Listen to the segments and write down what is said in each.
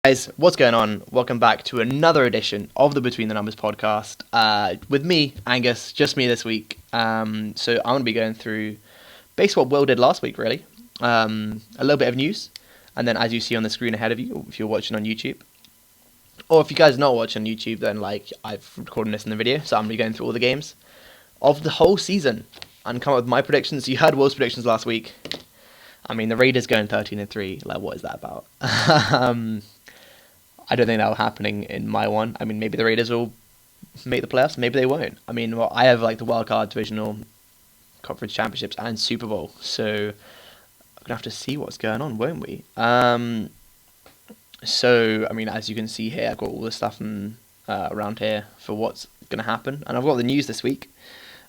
Guys, what's going on? Welcome back to another edition of the Between the Numbers podcast with me, Angus, just me this week. So I'm going to be going through basically what Will did last week, really. A little bit of news, and then as you see on the screen ahead of you, if you're watching on YouTube, or if you guys are not watching on YouTube, then I've recorded this in the video, so I'm going to be going through all the games of the whole season and come up with my predictions. You heard Will's predictions last week. I mean, the Raiders going 13-3. Like, what is that about? I don't think that will happening in my one. I mean, maybe the Raiders will make the playoffs. Maybe they won't. I mean, I have the wildcard, divisional, conference championships, and Super Bowl. So we're going to have to see what's going on, won't we? So, I mean, as you can see here, I've got all the stuff around here for what's going to happen. And I've got the news this week.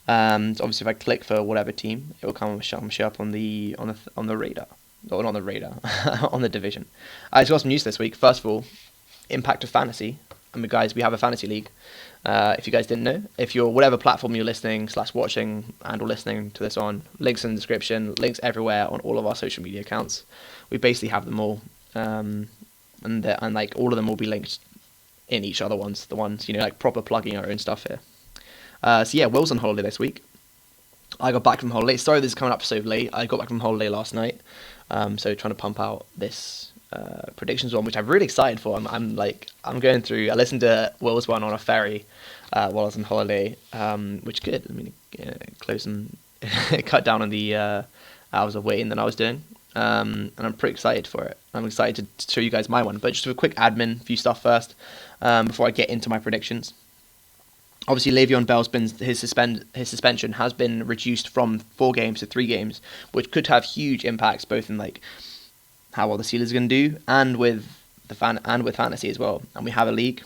So obviously, if I click for whatever team, it will come show up on the radar. Or not on the radar, on the division. I just got some news this week. First of all, impact of fantasy. I mean, guys, we have a fantasy league. If you guys didn't know, if you're whatever platform you're listening / watching and or listening to this on, links in the description, links everywhere on all of our social media accounts. We basically have them all, and all of them will be linked in each other ones. The ones proper plugging our own stuff here. So yeah, Will's on holiday this week. I got back from holiday. Sorry, this is coming up so late. I got back from holiday last night, so trying to pump out this predictions one, which I'm really excited for. I'm going through. I listened to Will's one on a ferry while I was on holiday, which good. I mean, close and cut down on the hours of waiting that I was doing, and I'm pretty excited for it. I'm excited to show you guys my one, but just a quick few stuff first before I get into my predictions. Obviously, Le'Veon Bell's his suspension has been reduced from 4 games to 3 games, which could have huge impacts both in how well the Steelers are going to do and with with fantasy as well. And we have a league.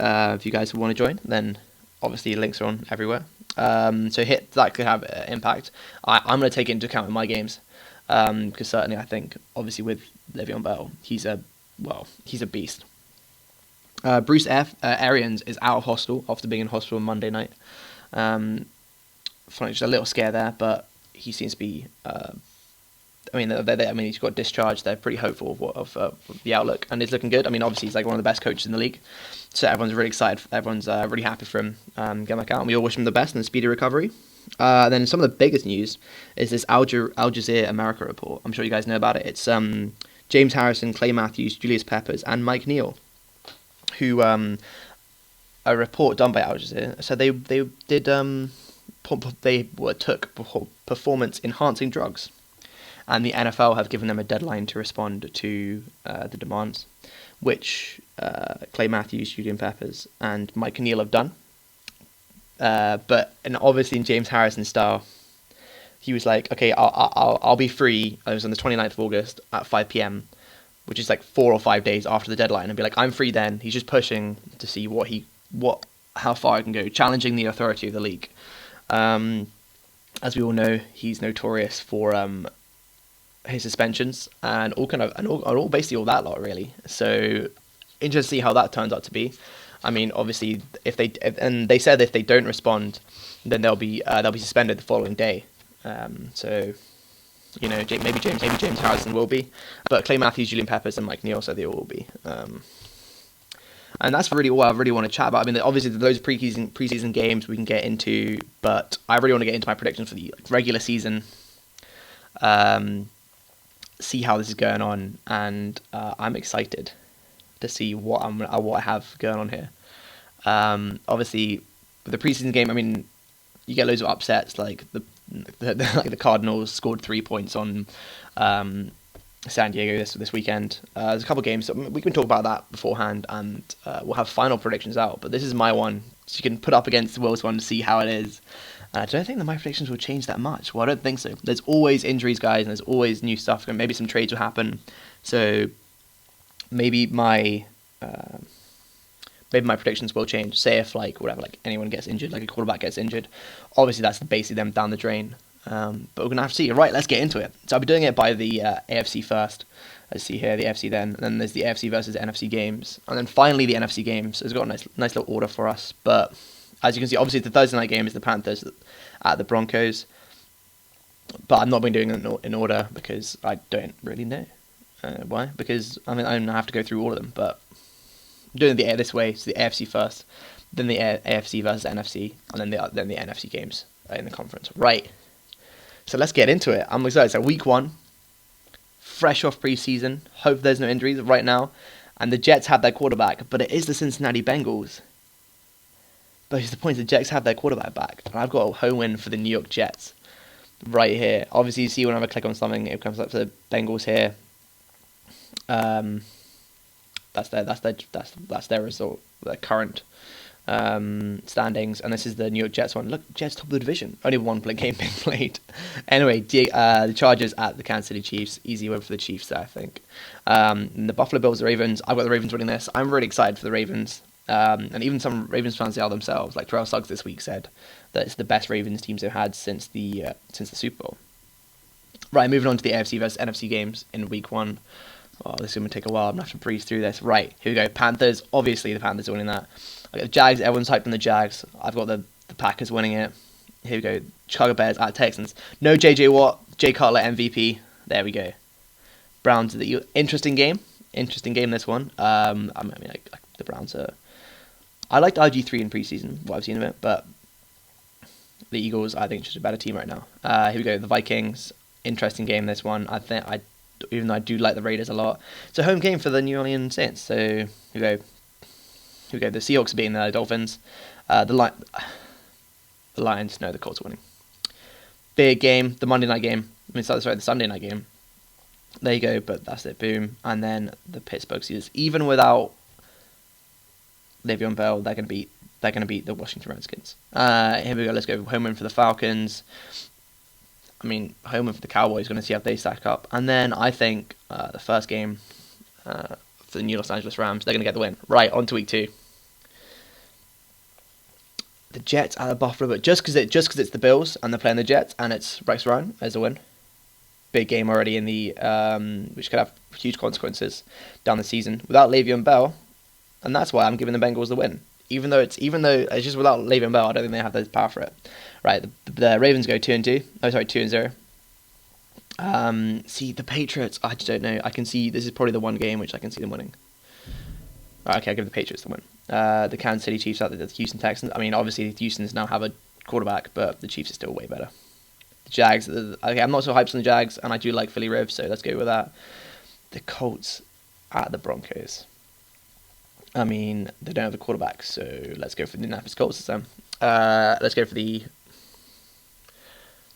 If you guys want to join, then obviously links are on everywhere. So that could have impact. I'm going to take it into account in my games because certainly I think obviously with Le'Veon Bell, he's a beast. Bruce Arians is out of hospital after being in hospital on Monday night. Just a little scare there, but he seems to be. He's got discharged. They're pretty hopeful of the outlook, and it's looking good. I mean, obviously he's one of the best coaches in the league, so everyone's really excited. Everyone's really happy for him getting back out, and we all wish him the best and a speedy recovery. Then some of the biggest news is this Al Jazeera America report. I'm sure you guys know about it. It's James Harrison, Clay Matthews, Julius Peppers, and Mike Neal, who a report done by Al Jazeera. So they took performance enhancing drugs. And the NFL have given them a deadline to respond to the demands, which Clay Matthews, Julian Peppers, and Mike Neal have done. And obviously in James Harrison's style, he was like, okay, I'll be free. It was on the 29th of August at 5 p.m., which is 4 or 5 days after the deadline, and be like, I'm free then. He's just pushing to see how far I can go, challenging the authority of the league. As we all know, he's notorious for his suspensions and basically all that lot really. So interesting to see how that turns out to be. I mean, obviously, they said if they don't respond, then they'll be suspended the following day. So maybe James Harrison will be, but Clay Matthews, Julian Peppers, and Mike Neal said they all will be. And that's really all I really want to chat about. I mean, obviously, there's loads of preseason games we can get into, but I really want to get into my predictions for the regular season. See how this is going on, and I'm excited to see what I have going on here. Obviously, with the preseason game, I mean, you get loads of upsets. The Cardinals scored 3 points on San Diego this weekend. There's a couple of games, so we can talk about that beforehand, and we'll have final predictions out. But this is my one, so you can put up against Will's one to see how it is. I don't think that my predictions will change that much. Well, I don't think so. There's always injuries, guys, and there's always new stuff. And maybe some trades will happen. So maybe my predictions will change. Say if anyone gets injured, like a quarterback gets injured, obviously that's basically them down the drain. But we're gonna have to see. Right, let's get into it. So I'll be doing it by the AFC first. Let's see here, the AFC then, and then there's the AFC versus the NFC games, and then finally the NFC games. So it's got a nice little order for us. But as you can see, obviously the Thursday night game is the Panthers at the Broncos. But I'm not been doing it in order because I don't really know. Why? Because I mean I don't have to go through all of them, but I'm doing the air this way. So the AFC first, then the AFC versus NFC, and then the NFC games in the conference. Right. So let's get into it. I'm excited. So week 1, fresh off preseason. Hope there's no injuries right now, and the Jets have their quarterback, but it is the Cincinnati Bengals. But here's the point: the Jets have their quarterback back, and I've got a home win for the New York Jets right here. Obviously, you see whenever I click on something, it comes up to the Bengals here. That's their result, their current standings, and this is the New York Jets one. Look, Jets top of the division. Only one game being played. Anyway, the Chargers at the Kansas City Chiefs. Easy win for the Chiefs there, I think. The Buffalo Bills, the Ravens. I've got the Ravens winning this. I'm really excited for the Ravens. And even some Ravens fans are themselves, like Terrell Suggs this week said, that it's the best Ravens teams they've had since the Super Bowl. Right, moving on to the AFC versus NFC games in week 1. Oh, this is going to take a while. I'm going to have to breeze through this. Right, here we go. Panthers. Obviously, the Panthers are winning that. I got the Jags. Everyone's hyped on the Jags. I've got the Packers winning it. Here we go. Chicago Bears at Texans. No J.J. Watt. Jay Cutler MVP. There we go. Browns. Interesting game. Interesting game, this one. The Browns are... I liked RG3 in preseason, what I've seen of it, but the Eagles, I think, are just a better team right now. Here we go, the Vikings. Interesting game, this one. Even though I do like the Raiders a lot, it's a home game for the New Orleans Saints. So here we go. The Seahawks are beating the Dolphins. The Lions. No, the Colts are winning. Big game, the Monday night game. The Sunday night game. There you go. But that's it. Boom. And then the Pittsburgh Steelers. Even without Le'Veon Bell, they're going to beat the Washington Redskins. Here we go. Let's go home win for the Falcons. I mean, home win for the Cowboys. Going to see how they stack up. And then I think the first game for the New Los Angeles Rams, they're going to get the win. Right, on to week 2. The Jets at the Buffalo, but just because it's the Bills and they're playing the Jets and it's Rex Ryan as a win. Big game already in the which could have huge consequences down the season without Le'Veon Bell. And that's why I'm giving the Bengals the win. Even though it's just without Le'Veon Bell, I don't think they have the power for it. Right, the Ravens go 2-2. Oh, sorry, 2-0. See the Patriots. I just don't know. I can see this is probably the one game which I can see them winning. Right, okay, I'll give the Patriots the win. The Kansas City Chiefs out the Houston Texans. I mean, obviously the Houston's now have a quarterback, but the Chiefs are still way better. The Jags. Okay, I'm not so hyped on the Jags, and I do like Philly Rivers, so let's go with that. The Colts at the Broncos. I mean, they don't have a quarterback, so let's go for the Indianapolis Colts this time. Let's go for the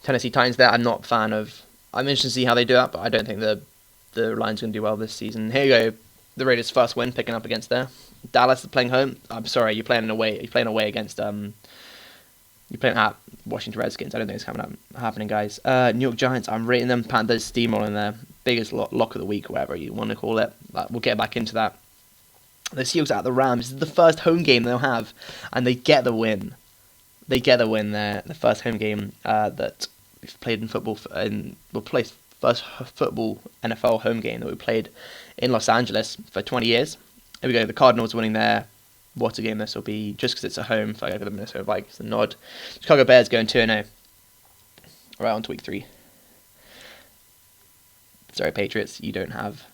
Tennessee Titans there. I'm not a fan of... I'm interested to see how they do that, but I don't think the Lions are going to do well this season. Here you go. The Raiders' first win, picking up against there. Dallas is playing home. I'm sorry, you're playing away against... you're playing at Washington Redskins. I don't think it's happening, guys. New York Giants, I'm rating them. Panthers steamrolling there. Biggest lock of the week, whatever you want to call it. We'll get back into that. The Seahawks at the Rams. This is the first home game they'll have, and they get the win. They get the win there. The first home game that we've played in football, first football NFL home game that we played in Los Angeles for 20 years. Here we go. The Cardinals winning there. What a game this will be, just because it's a home. If I go for the Minnesota Vikings, the nod. Chicago Bears going 2-0. Right, on to week 3. Sorry, Patriots, you don't have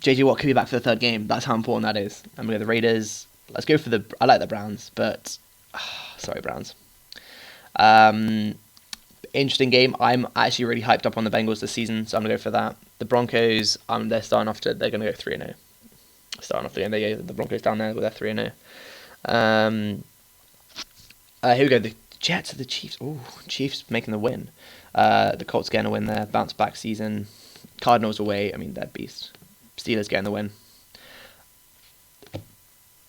J.J. Watt could be back for the third game. That's how important that is. I'm going to go the Raiders. Let's go for I like the Browns, but sorry, Browns. Interesting game. I'm actually really hyped up on the Bengals this season, so I'm going to go for that. The Broncos, they're starting off they're going to go 3-0. Starting off the game, the Broncos down there with their 3-0. Here we go. The Jets at the Chiefs. Oh, Chiefs making the win. The Colts getting a win there. Bounce back season. Cardinals away. I mean, they're beasts. Steelers getting the win.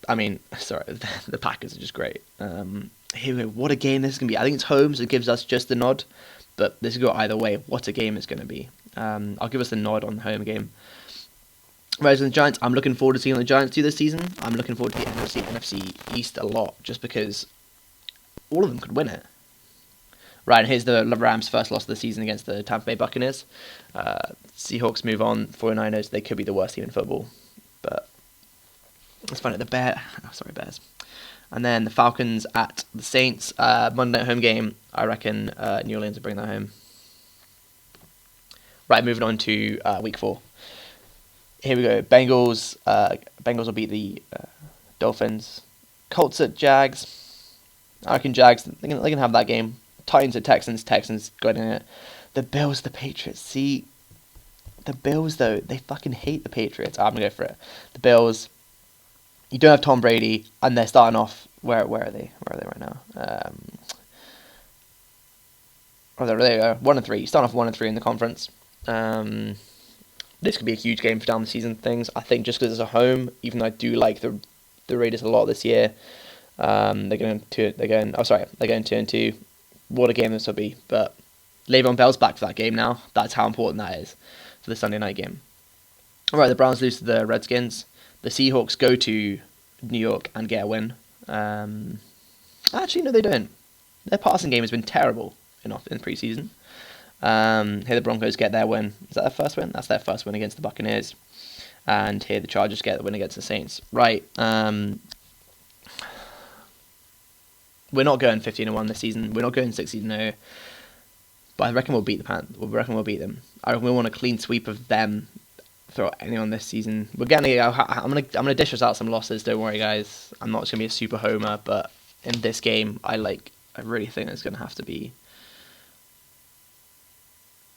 I mean, sorry, the Packers are just great. Here we go. What a game this is going to be. I think it's home, so it gives us just the nod. But this could go either way. What a game it's going to be. I'll give us the nod on the home game. Whereas in the Giants, I'm looking forward to seeing the Giants do this season. I'm looking forward to the NFC East a lot, just because all of them could win it. Right, and here's the Rams' first loss of the season against the Tampa Bay Buccaneers. Seahawks move on. 49ers, they could be the worst team in football. But let's find out the Bears. And then the Falcons at the Saints. Monday night home game. I reckon New Orleans will bring that home. Right, moving on to week 4. Here we go. Bengals. Bengals will beat the Dolphins. Colts at Jags. I reckon Jags. They can have that game. Titans at Texans. Texans got in it. The Bills, the Patriots. See, the Bills though, they fucking hate the Patriots. I'm gonna go for it. The Bills. You don't have Tom Brady, and they're starting off. Where are they? Where are they right now? There they go. 1-3. Starting off 1-3 in the conference. This could be a huge game for down the season things. I think just because it's a home, even though I do like the Raiders a lot this year, they're going 2-2. What a game this will be! But Le'Veon Bell's back for that game now. That's how important that is for the Sunday night game. All right, the Browns lose to the Redskins. The Seahawks go to New York and get a win. Actually, no, they don't. Their passing game has been terrible in preseason. Here the Broncos get their win. Is that their first win? That's their first win against the Buccaneers. And here the Chargers get the win against the Saints. Right. We're not going 15-1 this season. We're not going 16-0. But I reckon we'll beat the Panthers. I reckon we want a clean sweep of them for anyone this season. I'm gonna dish us out some losses. Don't worry, guys. I'm not just gonna be a super homer, but in this game, I really think it's gonna have to be.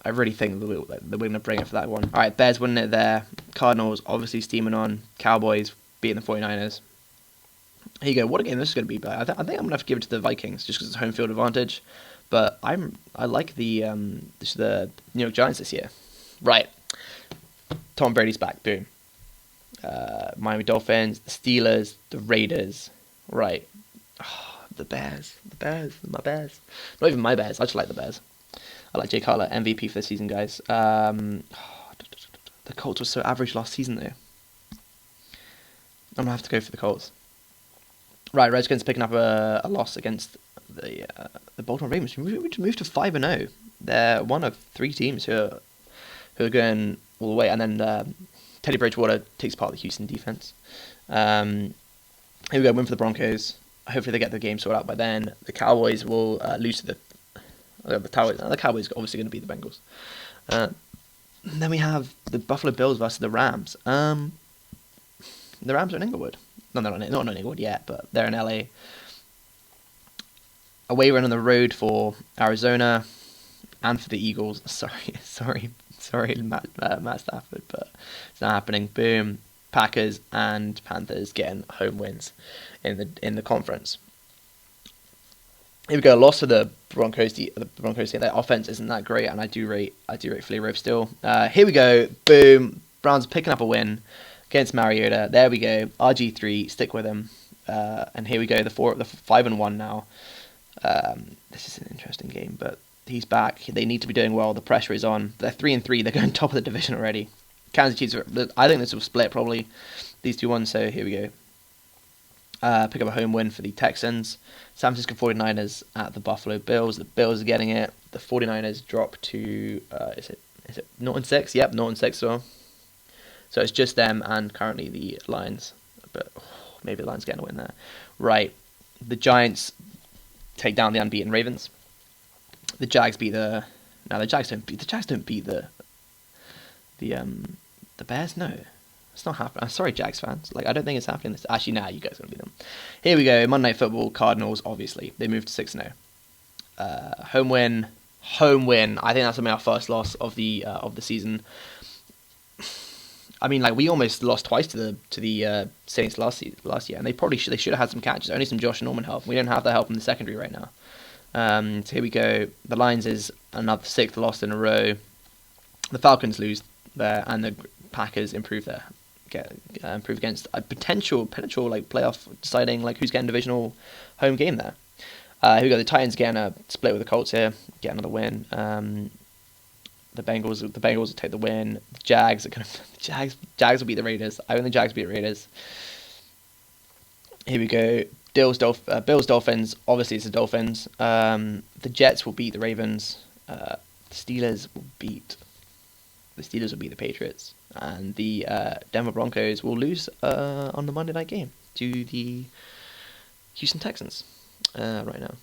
I really think that we're going to bring it for that one. All right, Bears winning it there. Cardinals obviously steaming on. Cowboys beating the 49ers. Here you go. What a game this is going to be. But I think I'm going to have to give it to the Vikings just because it's home field advantage. But I like the New York Giants this year. Right. Tom Brady's back. Boom. Miami Dolphins, the Steelers, the Raiders. Right. Oh, the Bears. My Bears. Not even my Bears. I just like the Bears. I like Jay Cutler, MVP for the season, guys. The Colts were so average last season, though. I'm going to have to go for the Colts. Right, Redskins picking up a loss against the Baltimore Ravens. We moved to 5-0. They're one of 3 teams who are going all the way. And then Teddy Bridgewater takes part of the Houston defense. Here we go, win for the Broncos. Hopefully they get the game sorted out by then. The Cowboys will lose to the Cowboys are obviously going to beat the Bengals. Then we have the Buffalo Bills versus the Rams. The Rams are in Inglewood. No, they're not in Inglewood yet, but they're in LA. Away run on the road for Arizona and for the Eagles. Sorry, Matt Stafford, but it's not happening. Boom. Packers and Panthers getting home wins in the conference. Here we go. Loss to the Broncos. The Broncos team. Their offense isn't that great, and I do rate Philly Rivers still. Here we go. Boom. Browns picking up a win against Mariota. There we go. RG3. Stick with him. And here we go. The 5-1 now. This is an interesting game, but he's back. They need to be doing well. The pressure is on. They're 3-3. They're going top of the division already. Kansas Chiefs. I think this will split probably these 2 ones. So here we go. Pick up a home win for the Texans. San Francisco 49ers at the Buffalo Bills. The Bills are getting it. The 49ers drop to, is it 0-6? Yep, 0-6 so. So it's just them and currently the Lions. But maybe the Lions getting a win there. Right. The Giants take down the unbeaten Ravens. The Jags beat the Jags don't beat the Bears, no. It's not happening. I'm sorry, Jags fans. I don't think it's happening. Actually, you guys are going to beat them. Here we go. Monday Night Football, Cardinals, obviously. They moved to 6-0. Home win. I think that's our first loss of the season. I mean, we almost lost twice to the Saints last year, and they should have had some catches. Only some Josh Norman help. We don't have that help in the secondary right now. So here we go. The Lions is another 6th loss in a row. The Falcons lose there, and the Packers improve against a potential playoff deciding who's getting divisional home game there. Here we go. The Titans getting a split with the Colts here, get another win. The Bengals will take the win. The Jags Jags will beat the Raiders. I think the Jags beat the Raiders. Here we go. Bills Dolphins. Obviously, it's the Dolphins. The Jets will beat the Ravens. The Steelers will beat the Patriots, and the Denver Broncos will lose on the Monday night game to the Houston Texans right now.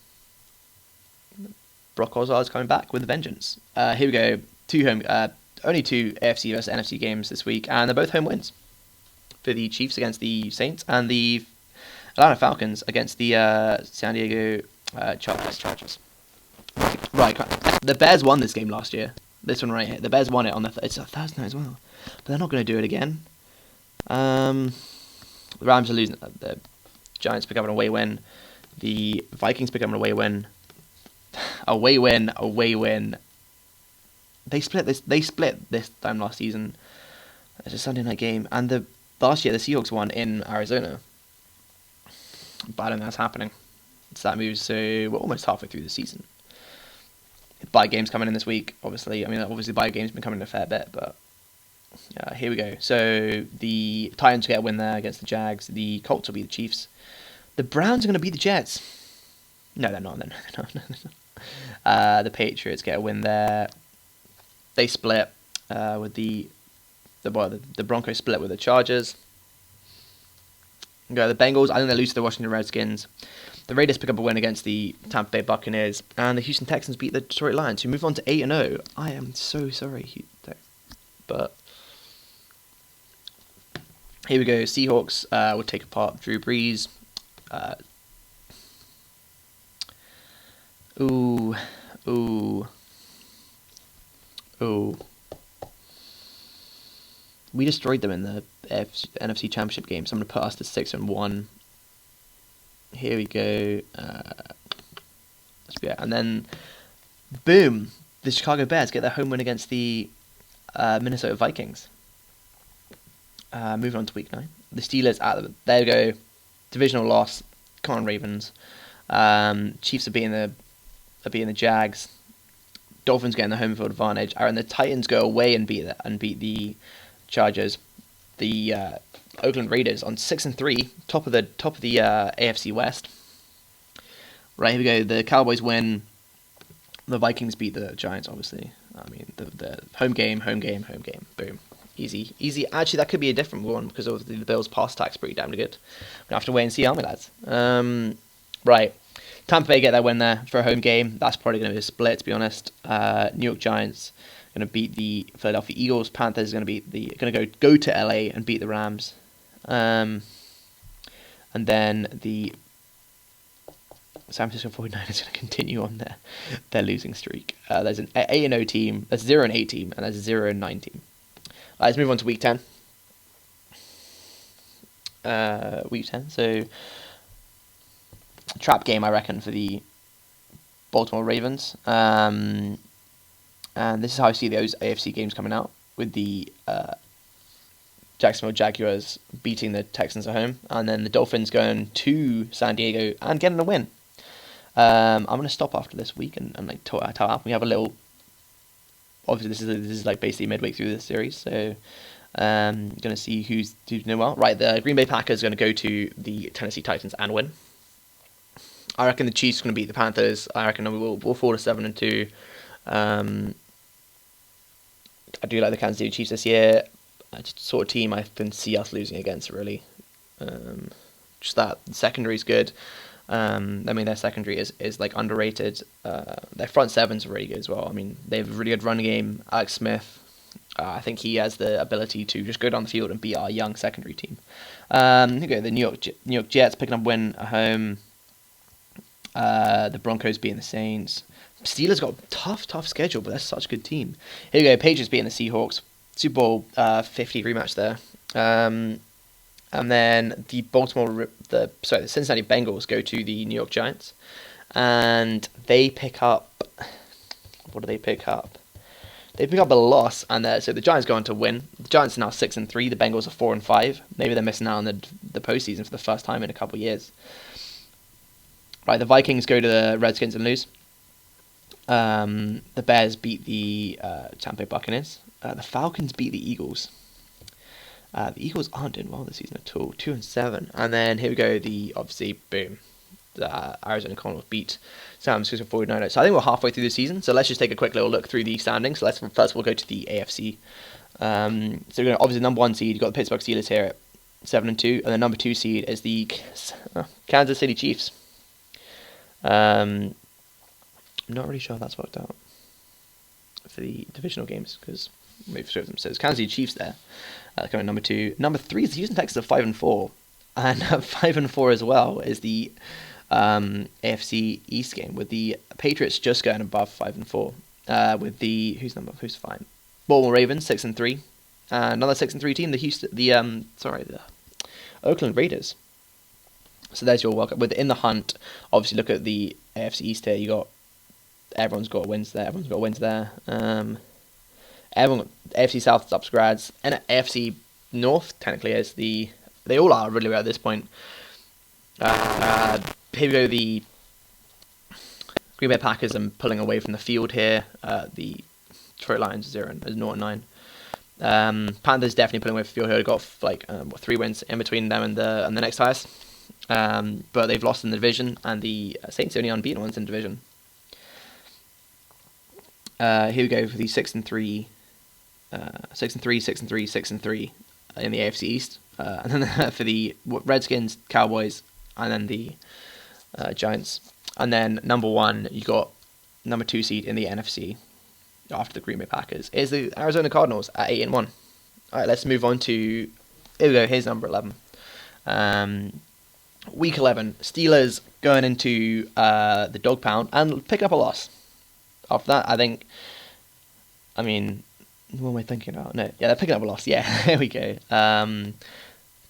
Brock Osweiler's coming back with a vengeance. Here we go. only two AFC versus NFC games this week, and they're both home wins for the Chiefs against the Saints and the Atlanta Falcons against the San Diego Chargers. Right, the Bears won this game last year. This one right here. The Bears won it on it's a Thursday night as well, but they're not going to do it again. The Rams are losing. The Giants pick up an away win. The Vikings pick up an away win. Away win. They split this time last season. It's a Sunday night game, and last year the Seahawks won in Arizona. But I don't think that's happening. So that moves. So we're almost halfway through the season. Bye games coming in this week. Obviously, bye games been coming in a fair bit, but here we go. So the Titans get a win there against the Jags. The Colts will beat the Chiefs. The Browns are going to beat the Jets. No, they're not. The Patriots get a win there. They split with the Broncos split with the Chargers. The Bengals, I think they lose to the Washington Redskins. The Raiders pick up a win against the Tampa Bay Buccaneers, and the Houston Texans beat the Detroit Lions, who move on to 8-0. I am so sorry, but here we go. Seahawks will take apart Drew Brees. Ooh. We destroyed them in the NFC Championship game, so I'm going to put us to 6-1. Here we go. And then, boom, the Chicago Bears get their home win against the Minnesota Vikings. Moving on to week 9. The Steelers, there we go. Divisional loss. Come on, Ravens. Chiefs are beating the Jags. Dolphins getting the home field advantage. And the Titans go away and beat the Chargers. The Oakland Raiders on 6-3, top of the AFC West. Right, here we go. The Cowboys win. The Vikings beat the Giants, obviously. I mean, the home game. Boom. Easy. Actually, that could be a different one because obviously the Bills' pass attack's pretty damn good. We'll have to wait and see, aren't we, lads? Right. Tampa Bay get their win there for a home game. That's probably going to be a split, to be honest. New York Giants going to beat the Philadelphia Eagles. Panthers going to go to LA and beat the Rams. And then the San Francisco 49ers is going to continue on their losing streak. There's an 8-0 team, there's a 0-8 team, and there's a 0-9 team. Let's move on to week 10. Week 10, so trap game, I reckon, for the Baltimore Ravens. And this is how I see those AFC games coming out, with the Jacksonville Jaguars beating the Texans at home, and then the Dolphins going to San Diego and getting a win. I'm going to stop after this week and like talk out. We have a little. Obviously, this is like basically midway through this series, so going to see who's doing well. Right, the Green Bay Packers are going to go to the Tennessee Titans and win. I reckon the Chiefs are going to beat the Panthers. I reckon we'll fall to 7-2. I do like the Kansas City Chiefs this year. It's the sort of team I can see us losing against, really. Just that secondary is good. Their secondary is like underrated. Their front seven's really good as well. I mean, they have a really good run game. Alex Smith, I think he has the ability to just go down the field and beat our young secondary team. The New York Jets picking up a win at home. The Broncos beating the Saints. Steelers got a tough schedule, but they're such a good team. Here we go, Patriots beating the Seahawks. Super Bowl 50 rematch there. And then the Cincinnati Bengals go to the New York Giants. And they pick up... What do they pick up? They pick up a loss, and so the Giants go on to win. The Giants are now 6-3. The Bengals are 4-5. Maybe they're missing out on the postseason for the first time in a couple of years. Right, the Vikings go to the Redskins and lose. The Bears beat the Tampa Bay Buccaneers. The Falcons beat the Eagles. The Eagles aren't doing well this season at all. 2-7. And then here we go. The Arizona Cardinals beat San Francisco 49ers. So I think we're halfway through the season. So let's just take a quick little look through the standings. So let's first of all go to the AFC. So we're going to, obviously, number 1 seed, you've got the Pittsburgh Steelers here at 7-2, and the number 2 seed is the Kansas City Chiefs. I'm not really sure how that's worked out for the divisional games, because move through them. So it's Kansas City Chiefs there, coming number 2. Number 3 is the Houston Texans at 5-4, and 5-4 as well is the AFC East game, with the Patriots just going above 5-4. With the who's fine? Baltimore Ravens 6-3, another 6-3 team. The Oakland Raiders. So there's your welcome. Within the hunt, obviously look at the AFC East here. Everyone's got wins there. Everyone AFC South is up for grabs, and AFC North technically they all are really well at this point. Here we go. The Green Bay Packers are pulling away from the field here. The Detroit Lions 0-9. Panthers definitely pulling away from the field here. They've got 3 wins in between them and the next highest. But they've lost in the division, and the Saints are only unbeaten ones in the division. Here we go for the 6-3 in the AFC East, and then for the Redskins, Cowboys, and then the Giants, and then number 1 you got number 2 seed in the NFC after the Green Bay Packers is the Arizona Cardinals at 8-1. All right, let's move on to here we go. Here's number 11. Week 11, Steelers going into the dog pound and pick up a loss. After that, what am I thinking about? No, yeah, they're picking up a loss. Yeah, there we go.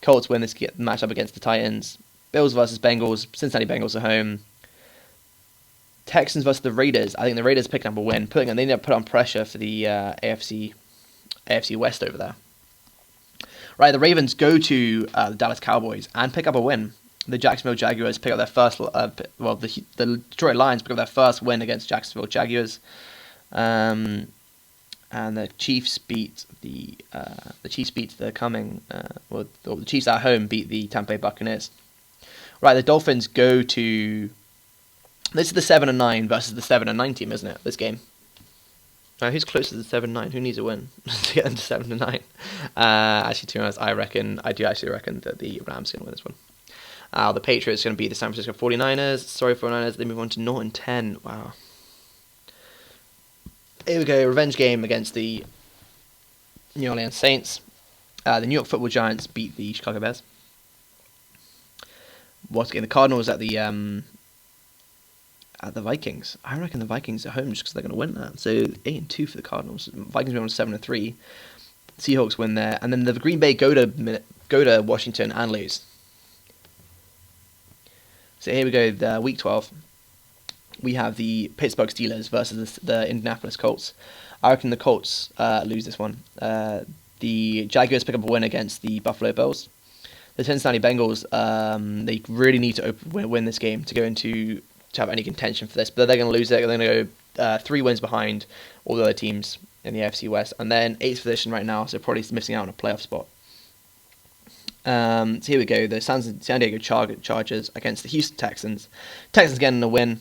Colts win this matchup against the Titans. Bills versus Bengals. Cincinnati Bengals at home. Texans versus the Raiders. I think the Raiders picking up a win. They need to put on pressure for the AFC West over there. Right, the Ravens go to the Dallas Cowboys and pick up a win. The Jacksonville Jaguars pick up their first. The Detroit Lions pick up their first win against Jacksonville Jaguars, and the Chiefs beat the Chiefs at home beat the Tampa Bay Buccaneers. Right, the Dolphins go to. This is the 7-9 versus the 7-9 team, isn't it? This game. Who's closer to the 7-9? Who needs a win to get into 7-9? Actually, to be honest, I do actually reckon that the Rams are going to win this one. The Patriots are going to beat the San Francisco 49ers. Sorry, 49ers. They move on to 0-10. Wow. Here we go. Revenge game against the New Orleans Saints. The New York Football Giants beat the Chicago Bears. Once again, the Cardinals at the Vikings. I reckon the Vikings are home just because they're going to win that. So 8-2 for the Cardinals. Vikings move on to 7-3. Seahawks win there, and then the Green Bay go to Washington and lose. So here we go, the Week 12. We have the Pittsburgh Steelers versus the Indianapolis Colts. I reckon the Colts lose this one. The Jaguars pick up a win against the Buffalo Bills. The Cincinnati Bengals, they really need to win this game to have any contention for this, but they're going to lose it. They're going to go 3 wins behind all the other teams in the AFC West, and then 8th position right now, so probably missing out on a playoff spot. So here we go, the San Diego Chargers against the Houston Texans. Texans getting a win.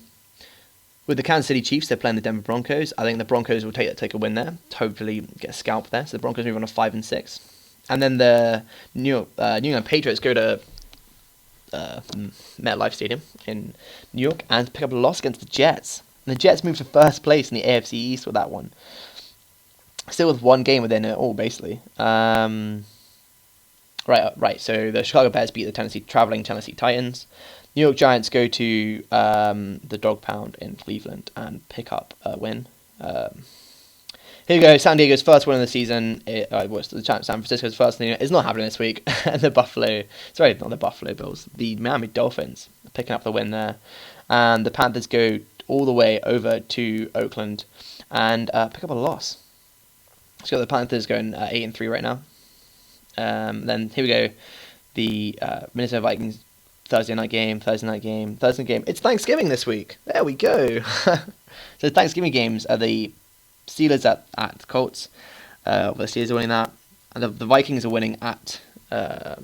With the Kansas City Chiefs, they're playing the Denver Broncos. I think the Broncos will take a win there, hopefully get a scalp there. So the Broncos move on to 5-6. And then the New England Patriots go to MetLife Stadium in New York and pick up a loss against the Jets. And the Jets move to first place in the AFC East with that one. Still with one game within it all, basically. Right. So the Chicago Bears beat the traveling Tennessee Titans. New York Giants go to the dog pound in Cleveland and pick up a win. Here we go, San Diego's first win of the season. San Francisco's first thing. It's not happening this week. And not the Buffalo Bills. The Miami Dolphins are picking up the win there. And the Panthers go all the way over to Oakland and pick up a loss. So the Panthers going 8-3 right now. Then here we go, the Minnesota Vikings Thursday night game. It's Thanksgiving this week. There we go. So Thanksgiving games are the Steelers at Colts. The Steelers are winning that, and the Vikings are winning at the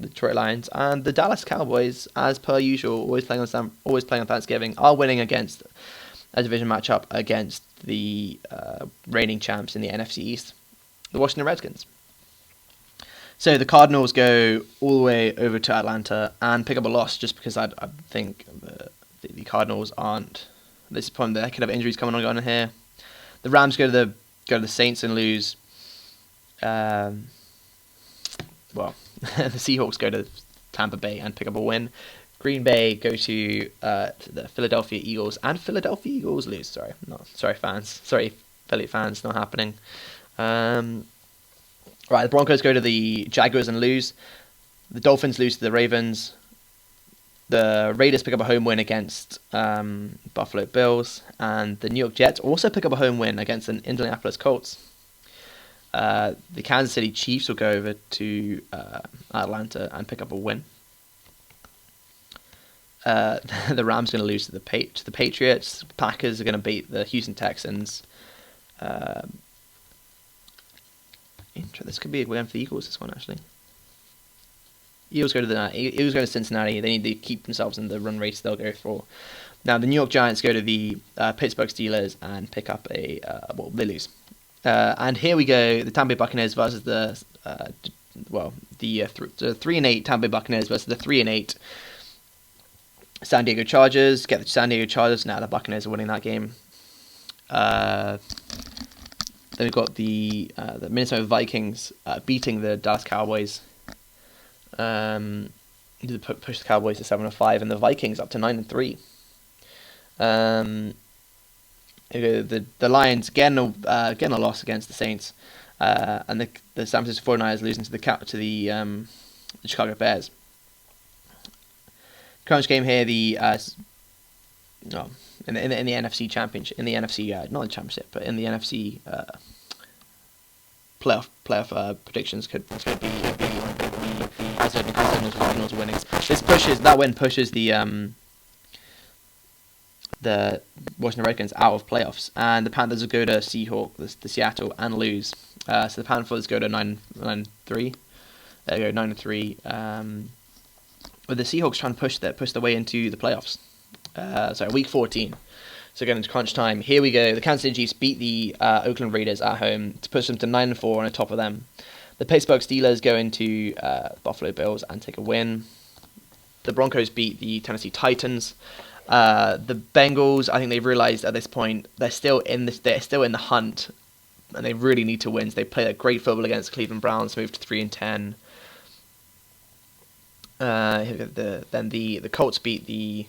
Detroit Lions, and the Dallas Cowboys, as per usual, always playing on Thanksgiving, are winning against a division matchup against the reigning champs in the NFC East, the Washington Redskins. So the Cardinals go all the way over to Atlanta and pick up a loss just because I think the Cardinals aren't at this point. They could have injuries coming on here. The Rams go to the go to the Saints and lose. Well, the Seahawks go to Tampa Bay and pick up a win. Green Bay go to the Philadelphia Eagles, and Philadelphia Eagles lose. Sorry fans. Sorry, Philly fans, not happening. Right, the Broncos go to the Jaguars and lose. The Dolphins lose to the Ravens. The Raiders pick up a home win against Buffalo Bills, and the New York Jets also pick up a home win against the Indianapolis Colts. The Kansas City Chiefs will go over to Atlanta and pick up a win. The Rams are going to lose to the Patriots. Packers are going to beat the Houston Texans. This could be a win for the Eagles. This one actually. Eagles go to Cincinnati. They need to keep themselves in the run race they'll go for. Now the New York Giants go to the Pittsburgh Steelers and pick up they lose. And here we go: the Tampa Bay Buccaneers versus the 3-8 Tampa Bay Buccaneers versus the 3-8 San Diego Chargers. Get the San Diego Chargers. Now the Buccaneers are winning that game. Then we've got the Minnesota Vikings beating the Dallas Cowboys. Push the Cowboys to 7-5, and the Vikings up to 9-3. The Lions getting a loss against the Saints, and the San Francisco 49ers losing to the Chicago Bears. Crunch game here. In the NFC Championship, not the Championship, but in the NFC playoff predictions could be Arizona Cardinals winning. That win pushes the Washington Redskins out of playoffs, and the Panthers will go to the Seattle and lose. So the Panthers go to 9-3. They go 9-3. With the Seahawks trying to push their way into the playoffs. Week 14. So going into crunch time. Here we go. The Kansas City Chiefs beat the Oakland Raiders at home to push them to 9-4 on the top of them. The Pittsburgh Steelers go into Buffalo Bills and take a win. The Broncos beat the Tennessee Titans. The Bengals, I think they've realized at this point they're still in the hunt, and they really need to win. So they play a great football against the Cleveland Browns, moved to 3-10. Then the Colts beat the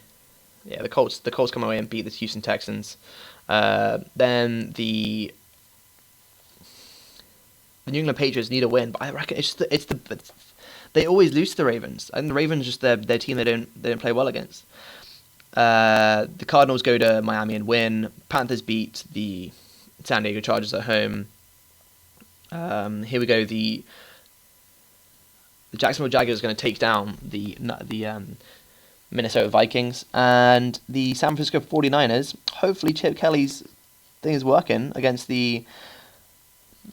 Colts come away and beat the Houston Texans. Then the New England Patriots need a win, but I reckon they always lose to the Ravens, and the Ravens just their team they don't play well against. The Cardinals go to Miami and win. Panthers beat the San Diego Chargers at home. Here we go. The Jacksonville Jaguars are going to take down the Minnesota Vikings, and the San Francisco 49ers. Hopefully Chip Kelly's thing is working against the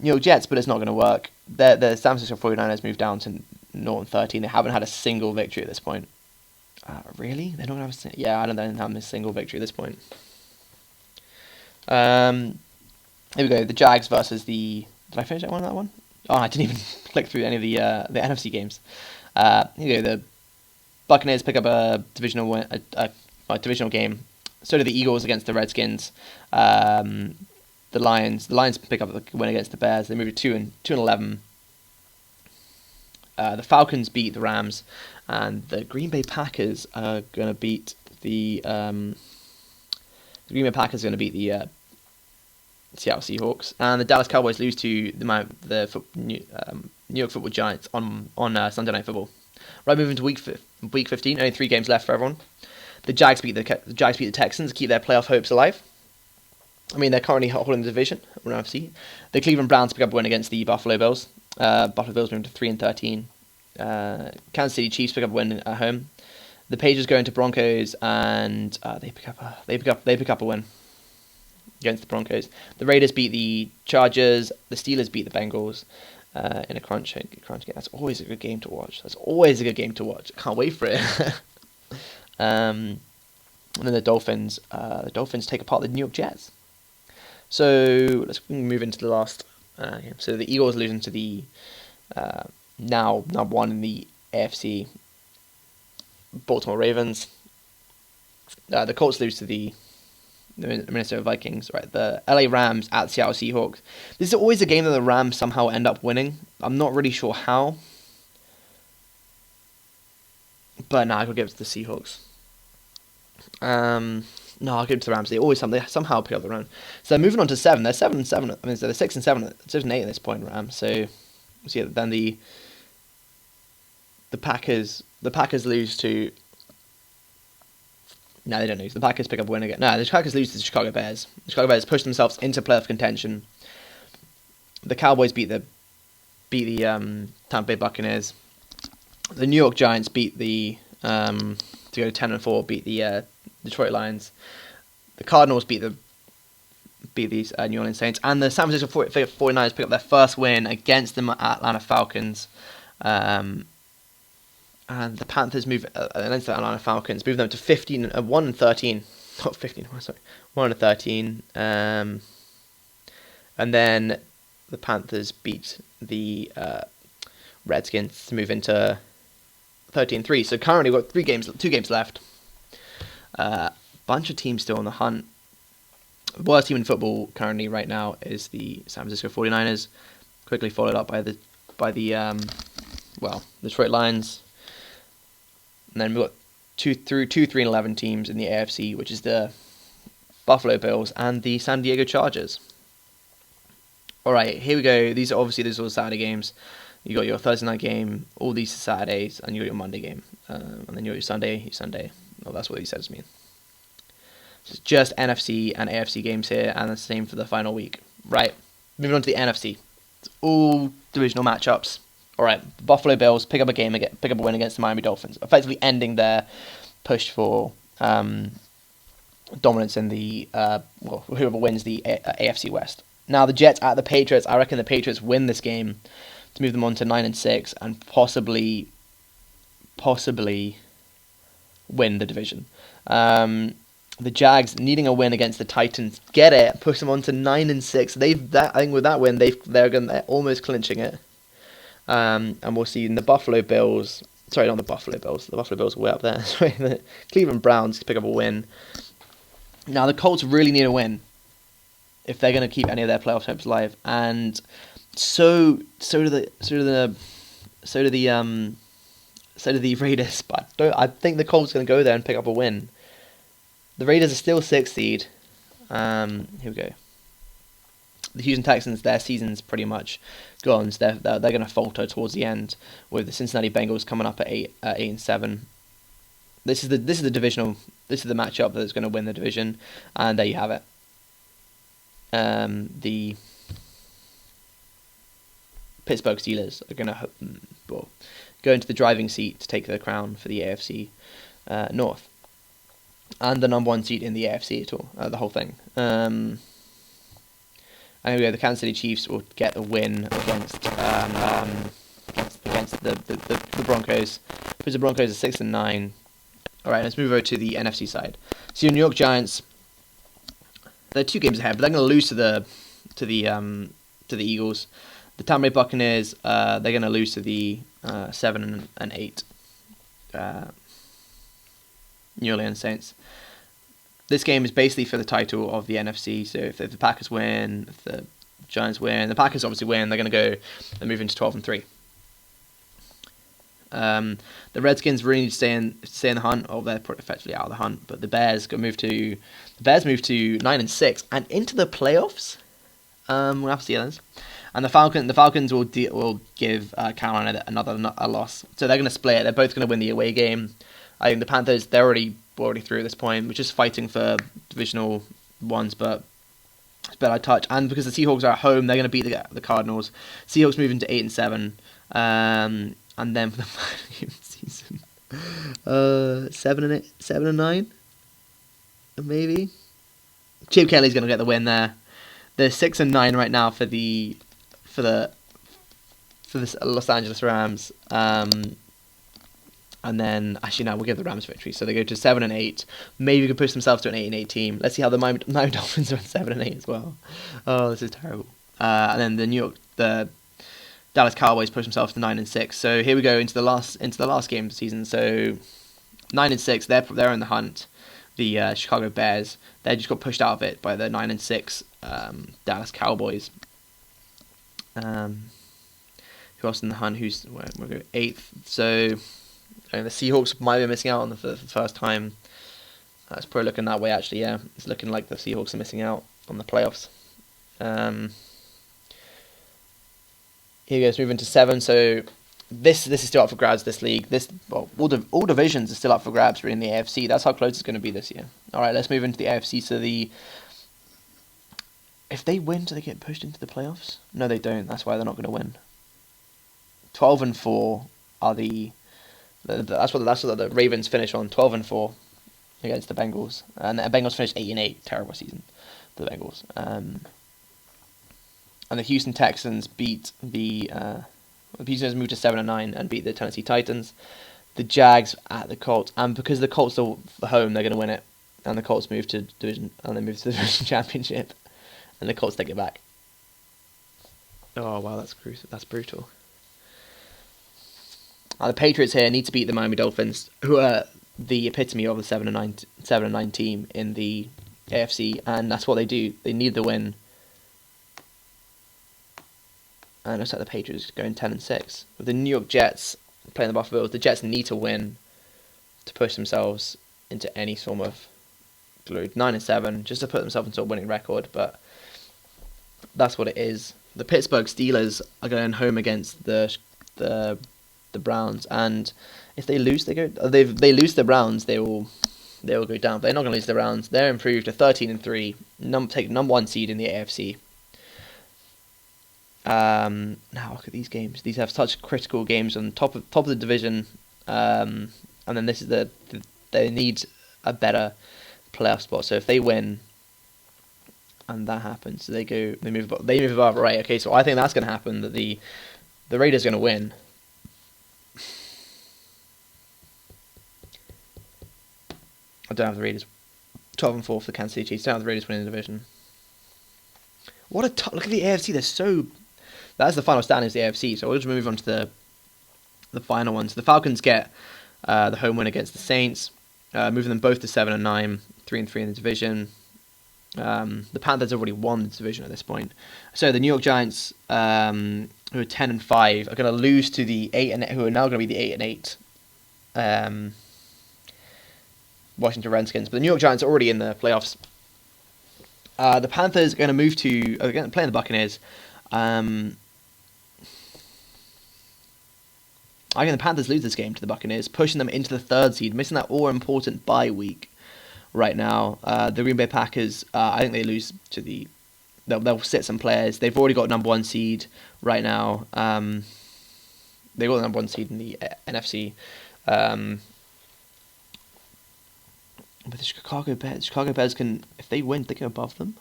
New York Jets, but it's not going to work. The San Francisco 49ers moved down to 0-13. They haven't had a single victory at this point. Really? They're not going to have I don't have a single victory at this point. Here we go. The Jags versus the... Did I finish that one? Oh, I didn't even click through any of the NFC games. Here we go. The Buccaneers pick up a divisional game. So do the Eagles against the Redskins. The Lions pick up the win against the Bears. They move to 2-11. The Falcons beat the Rams, and the Green Bay Packers are going to beat the Seattle Seahawks, and the Dallas Cowboys lose to the New York Football Giants on Sunday Night Football. Right, moving to week 15. Only 3 games left for everyone. The Jags beat the Texans to keep their playoff hopes alive. I mean, they're currently holding the division. We'll have to see. The Cleveland Browns pick up a win against the Buffalo Bills. Buffalo Bills moving to 3-13. Kansas City Chiefs pick up a win at home. The Patriots go into Broncos, and they pick up a win against the Broncos. The Raiders beat the Chargers. The Steelers beat the Bengals in a crunch game. That's always a good game to watch. I can't wait for it. And then the Dolphins take apart the New York Jets. So let's move into the last game. So the Eagles losing to the now number 1 in the AFC Baltimore Ravens. The Colts lose to the the Minnesota Vikings, right? The LA Rams at Seattle Seahawks. This is always a game that the Rams somehow end up winning. I'm not really sure how. But no, I could give it to the Seahawks. No, I'll give it to the Rams. They somehow pick up the run. So moving on to 7. They're 7-7. I mean, so they're 6-7, 6-8 at this point, Rams. So then the Packers lose to. No, they don't lose. The Packers pick up a win again. No, the Packers lose to the Chicago Bears. The Chicago Bears push themselves into playoff contention. The Cowboys beat the Tampa Bay Buccaneers. The New York Giants beat the to go 10-4, beat the Detroit Lions. The Cardinals beat these New Orleans Saints, and the San Francisco 49ers pick up their first win against the Atlanta Falcons. And the Panthers move against the Atlanta Falcons, move them to 1-13. Not 15, sorry, 1-13. And then the Panthers beat the Redskins to move into 13-3. So currently we've got 2 games left. Bunch of teams still on the hunt. The worst team in football currently right now is the San Francisco 49ers, quickly followed up by the Detroit Lions. And then we've got 2, 3-11 teams in the AFC, which is the Buffalo Bills and the San Diego Chargers. Alright, here we go. These are all Saturday games. You got your Thursday night game, all these are Saturdays, and you got your Monday game. And then you got your Sunday. Well, that's what these sets mean. So it's just NFC and AFC games here, and the same for the final week. Right, moving on to the NFC. It's all divisional matchups. Alright, Buffalo Bills pick up a win against the Miami Dolphins, effectively ending their push for dominance in the whoever wins the AFC West. Now the Jets at the Patriots. I reckon the Patriots win this game to move them on to 9-6 and possibly win the division. The Jags needing a win against the Titans, get it, push them on to 9-6. I think with that win, they're almost clinching it. And we'll see in the Buffalo Bills. Sorry, not the Buffalo Bills. The Buffalo Bills are way up there. Sorry, the Cleveland Browns pick up a win. Now the Colts really need a win if they're going to keep any of their playoff hopes alive, and so do the Raiders. But I think the Colts are going to go there and pick up a win. The Raiders are still 6th seed. Here we go. The Houston Texans, their season's pretty much gone. So they're going to falter towards the end, with the Cincinnati Bengals coming up at 8-7. This is the divisional. This is the matchup that's going to win the division, and there you have it. The Pittsburgh Steelers are going to go into the driving seat to take the crown for the AFC North, and the number 1 seed in the AFC at all, the whole thing. And here we go. The Kansas City Chiefs will get a win against the Broncos, because the Broncos are 6-9. All right, let's move over to the NFC side. So your New York Giants, they're 2 games ahead, but they're going to lose to the Eagles. The Tampa Bay Buccaneers, they're going to lose to the 7-8 New Orleans Saints. This game is basically for the title of the NFC. So if the Packers win, if the Giants win, the Packers obviously win, they're going to go and move into 12-3. The Redskins really need to stay in the hunt. Oh, they're effectively out of the hunt. But the Bears move to 9-6 and into the playoffs. We'll have to see those. And the Falcons will give Carolina a loss. So they're going to split. They're both going to win the away game. I think the Panthers, they're already through at this point. We're just fighting for divisional ones, but it's better touch. And because the Seahawks are at home, they're going to beat the Cardinals. Seahawks moving to 8-7. And then for the final game of the season, 7-9, maybe. Chip Kelly's going to get the win there. They're 6-9 right now for the Los Angeles Rams. And then, actually, no, we'll give the Rams victory. So they go to 7-8. Maybe we can push themselves to an 8-8 team. Let's see how the Miami Dolphins are at 7-8 as well. Oh, this is terrible. And then the Dallas Cowboys push themselves to 9-6. So here we go into the last game of the season. So 9-6, they're in the hunt. the Chicago Bears. They just got pushed out of it by the 9-6 Dallas Cowboys. Who else in the hunt? We'll go 8th. So the Seahawks might be missing out on for the first time. It's probably looking that way, actually. Yeah, it's looking like the Seahawks are missing out on the playoffs. Here we go. Let's move into 7. So this is still up for grabs. This league, all divisions are still up for grabs. Really in the AFC. That's how close it's going to be this year. All right, let's move into the AFC. So if they win, do they get pushed into the playoffs? No, they don't. That's why they're not going to win. 12-4 are that's what the Ravens finish on. 12-4 against the Bengals, and the Bengals finished 8-8. Terrible season for the Bengals. And the Houston Texans beat the Texans moved to 7-9 and beat the Tennessee Titans. The Jags at the Colts, and because the Colts are home, they're going to win it. And the Colts move to division, and they move to the division championship, and the Colts take it back. Oh wow, that's brutal. The Patriots here need to beat the Miami Dolphins, who are the epitome of the 7-9 team in the AFC, and that's what they do. They need the win. And it looks like the Patriots going 10-6. With the New York Jets playing the Buffalo Bills, the Jets need to win to push themselves into any form of glory. 9-7, just to put themselves into a winning record, but that's what it is. The Pittsburgh Steelers are going home against the Browns, and if they lose, they lose the Browns, they will go down. But they're not going to lose the Browns. They're improved to 13-3, take number 1 seed in the AFC. Now look at these games. These have such critical games on top of the division, and then this is they need a better playoff spot. So if they win, and that happens, they move above. Right? Okay, so I think that's going to happen. That the Raiders are going to win. I don't have the Raiders. 12-4 for the Kansas City Chiefs. Don't have the Raiders winning the division. Look at the AFC. That's the final standings of the AFC. So we'll just move on to the final ones. The Falcons get the home win against the Saints, moving them both to 7-9, 3-3 in the division. The Panthers already won the division at this point. So the New York Giants, who are 10-5, are going to lose to the 8-8, who are now going to be the 8-8 Washington Redskins. But the New York Giants are already in the playoffs. The Panthers are going to move to playing the Buccaneers. I think the Panthers lose this game to the Buccaneers, pushing them into the 3rd seed, missing that all-important bye week right now. The Green Bay Packers, I think they lose to they'll sit some players. They've already got number 1 seed right now. They got the number 1 seed in the NFC. But the Chicago Bears can, if they win, they go above them.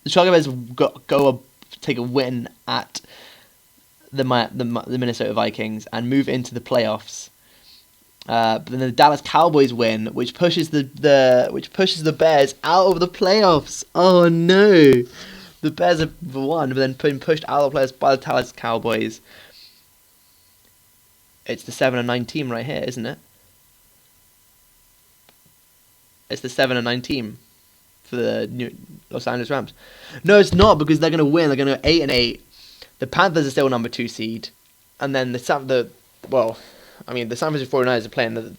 The Chicago Bears go take a win at the Minnesota Vikings and move into the playoffs. But then the Dallas Cowboys win, which pushes the Bears out of the playoffs. Oh no! The Bears have won, but then been pushed out of the playoffs by the Dallas Cowboys. It's the 7-9 team right here, isn't it? It's the 7-9 team for the Los Angeles Rams. No, it's not, because they're going to win. They're going to go 8-8. The Panthers are still number 2 seed, and then the San Francisco 49ers are playing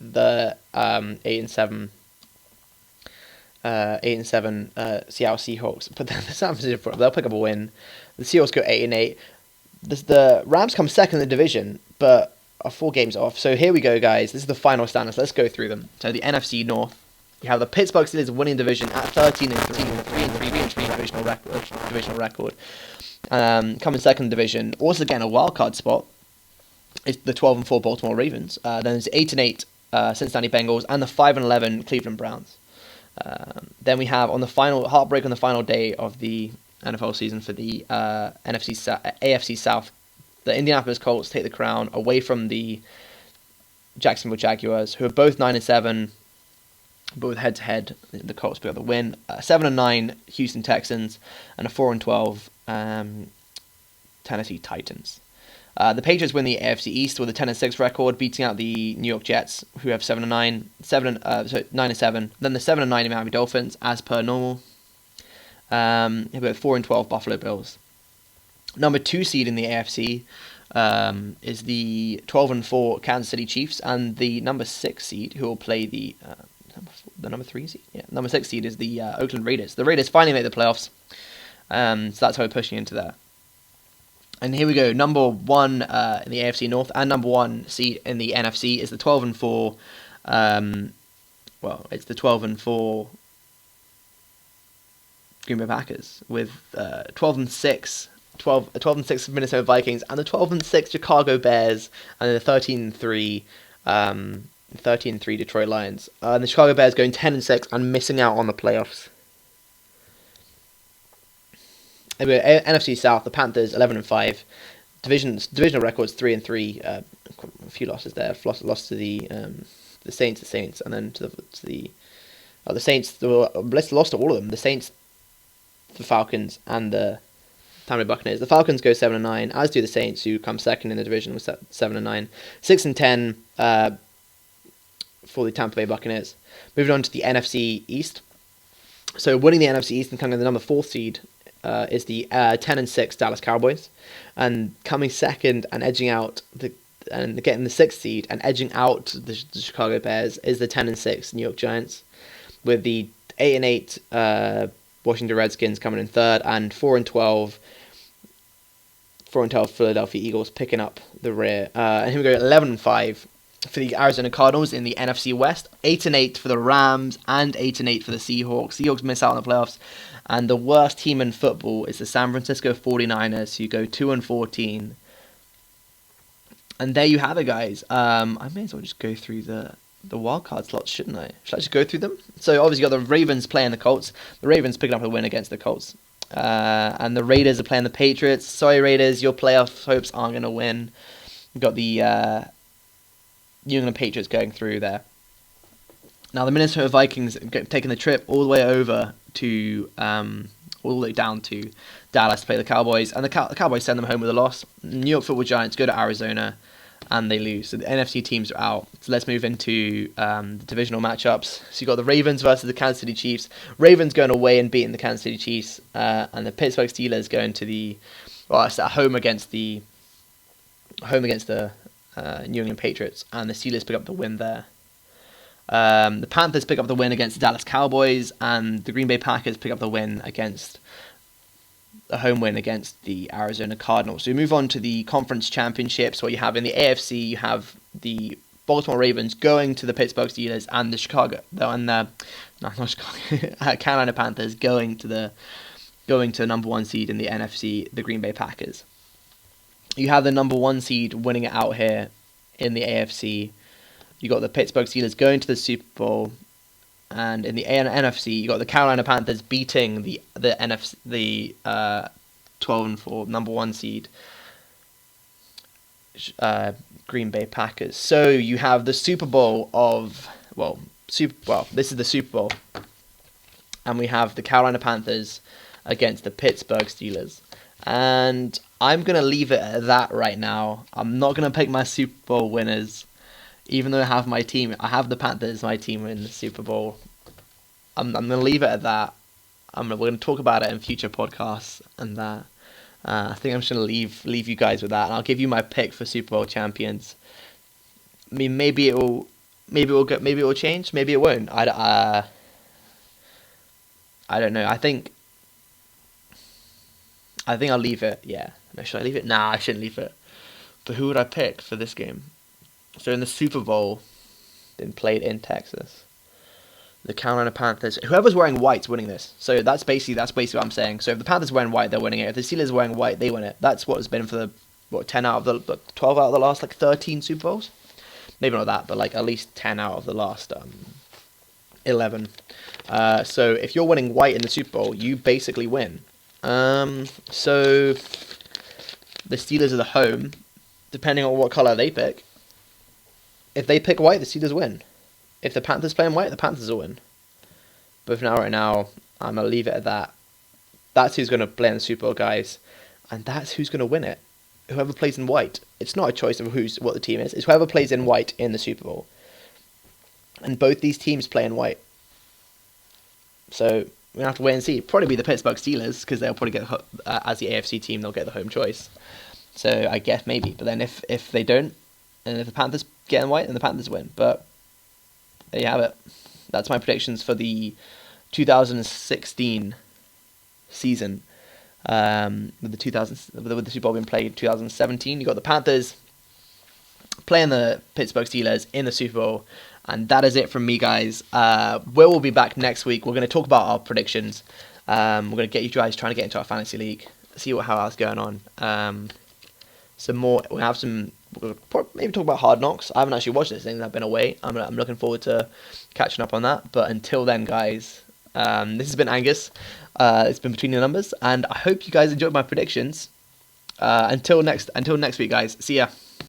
the 8-7 Seattle Seahawks. But then the San Francisco, they'll pick up a win. The Seahawks go 8-8. The Rams come second in the division, but are 4 games off. So here we go, guys. This is the final standings. Let's go through them. So the NFC North, you have the Pittsburgh Steelers winning division at 13-3 divisional record. Coming second division, also again a wildcard spot, is the 12-4 Baltimore Ravens. Then there's 8-8 Cincinnati Bengals and the 5-11 Cleveland Browns. Then we have on the final day of the NFL season for the AFC South, the Indianapolis Colts take the crown away from the Jacksonville Jaguars, who are both 9-7, but with head-to-head, the Colts pick up the win. 7-9 Houston Texans and a 4-12 Tennessee Titans. The Patriots win the AFC East with a 10-6 record, beating out the New York Jets, who have 9-7. Then the 7-9 Miami Dolphins, as per normal. We've got 4-12 Buffalo Bills. Number 2 seed in the AFC is the 12-4 Kansas City Chiefs, and the number 6 seed, who will play the number 3 seed. Yeah, number 6 seed is the Oakland Raiders. The Raiders finally made the playoffs, so that's how we're pushing into there. And here we go. Number 1 in the AFC North and number 1 seed in the NFC is the 12-4. It's the 12-4 Green Bay Packers with 12-6 Minnesota Vikings and the 12-6 Chicago Bears and the 13-3 Detroit Lions. And the Chicago Bears going 10-6 and missing out on the playoffs. Anyway, NFC South, the Panthers 11-5, divisional records 3-3. A few losses there. Lost to the Saints, and then to the Saints. Lost to all of them. The Saints, the Falcons, and the Tampa Bay Buccaneers. The Falcons go 7-9, as do the Saints, who come second in the division with 7-9. 6-10 for the Tampa Bay Buccaneers. Moving on to the NFC East. So winning the NFC East and coming in the number 4 seed is the 10-6 Dallas Cowboys, and coming second and edging out and getting the 6th seed and edging out the Chicago Bears is the 10-6 New York Giants, with the 8-8 Washington Redskins coming in 3rd, and 4-12 Philadelphia Eagles picking up the rear. And here we go, 11-5 for the Arizona Cardinals in the NFC West, 8-8 for the Rams, and 8-8 for the Seahawks. Seahawks miss out on the playoffs, and the worst team in football is the San Francisco 49ers, who go 2-14. And there you have it, guys. I may as well just go through the wildcard slots, shouldn't I? Should I just go through them? So obviously you got the Ravens playing the Colts. The Ravens picking up a win against the Colts. And the Raiders are playing the Patriots. Sorry, Raiders, your playoff hopes aren't going to win. You've got the New England Patriots going through there. Now the Minnesota Vikings taking the trip all the way over to all the way down to Dallas to play the Cowboys, and the Cowboys send them home with a loss. New York Football Giants go to Arizona, and they lose. So the NFC teams are out. So let's move into the divisional matchups. So you got the Ravens versus the Kansas City Chiefs. Ravens going away and beating the Kansas City Chiefs, and the Pittsburgh Steelers going to it's at home against the New England Patriots, and the Steelers pick up the win there. The Panthers pick up the win against the Dallas Cowboys, and the Green Bay Packers pick up the win against a home win against the Arizona Cardinals. So we move on to the conference championships. What you have in the AFC, you have the Baltimore Ravens going to the Pittsburgh Steelers, and the Carolina Panthers going to the number 1 seed in the NFC, the Green Bay Packers. You have the number 1 seed winning it out here in the AFC. You got the Pittsburgh Steelers going to the Super Bowl, and in the NFC, you got the Carolina Panthers beating the NFC, the 12-4 number 1 seed Green Bay Packers. So you have the Super Bowl this is the Super Bowl, and we have the Carolina Panthers against the Pittsburgh Steelers, and I'm gonna leave it at that right now. I'm not gonna pick my Super Bowl winners. Even though I have my team, I have the Panthers, my team in the Super Bowl. I'm going to leave it at that. We're going to talk about it in future podcasts, and that. I think I'm just going to leave you guys with that, and I'll give you my pick for Super Bowl champions. I mean, maybe it will change, maybe it won't. I don't know. I think I'll leave it. Yeah. Should I leave it? Nah, I shouldn't leave it. But who would I pick for this game? So in the Super Bowl, then played in Texas, the Carolina Panthers, whoever's wearing white's winning this. So that's basically what I'm saying. So if the Panthers are wearing white, they're winning it. If the Steelers are wearing white, they win it. That's what it's been for the 12 out of the last 13 Super Bowls. Maybe not that, but at least 10 out of the last 11. So if you're winning white in the Super Bowl, you basically win. So the Steelers are the home, depending on what color they pick. If they pick white, the Steelers win. If the Panthers play in white, the Panthers will win. But for right now, I'm going to leave it at that. That's who's going to play in the Super Bowl, guys. And that's who's going to win it. whoever plays in white. It's not a choice of what the team is. It's whoever plays in white in the Super Bowl. And both these teams play in white. So we're gonna have to wait and see. Probably be the Pittsburgh Steelers because they'll probably get as the AFC team, they'll get the home choice. So I guess maybe. But then if they don't, and if the Panthers get in white, then the Panthers win. But there you have it. That's my predictions for the 2016 season. With the Super Bowl being played in 2017, you got the Panthers playing the Pittsburgh Steelers in the Super Bowl, and that is it from me, guys. Will be back next week. We're going to talk about our predictions. We're going to get you guys trying to get into our fantasy league, see how that's going on. Some more. We'll have some. We'll maybe talk about Hard Knocks. I haven't actually watched this thing. I've been away. I'm looking forward to catching up on that. But until then, guys, this has been Angus. It's been Between the Numbers, and I hope you guys enjoyed my predictions. Until next week, guys. See ya.